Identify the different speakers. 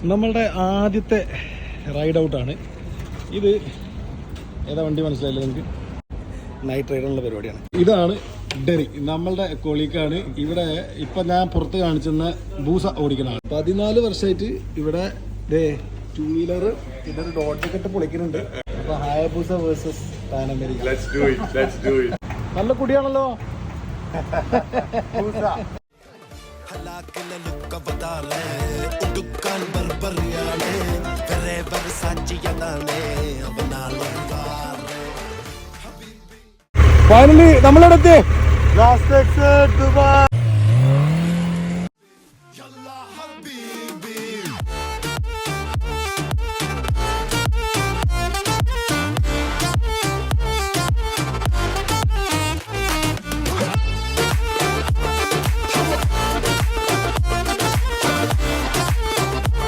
Speaker 1: നമ്മളുടെ ആദ്യത്തെ റൈഡ് ഔട്ടാണ് ഇത്. ഏതാ വണ്ടി മനസ്സിലായില്ല നിങ്ങൾക്ക്? നൈറ്റ് റൈഡറിനുള്ള പരിപാടിയാണ്. ഇതാണ് ഡെറി, നമ്മളുടെ കൊളീക്കാണ്. ഇവിടെ ഇപ്പം ഞാൻ പുറത്ത് കാണിച്ചെന്ന ബൂസ ഓടിക്കണതാണ്. 14 വർഷമായിട്ട് ഇവിടെ ടൂ വീലർ ഇതൊരു ഡോട്ടൊക്കെ ഇട്ട് പൊളിക്കുന്നുണ്ട്. അപ്പൊ ഹയബൂസ വേഴ്സസ് പാൻ അമേരിക്ക. നല്ല കുടിയാണല്ലോ. ഫൈനലി നമ്മളെടുത്ത് ലാസ്റ്റ് എക്സിറ്റ് ദുബായ്.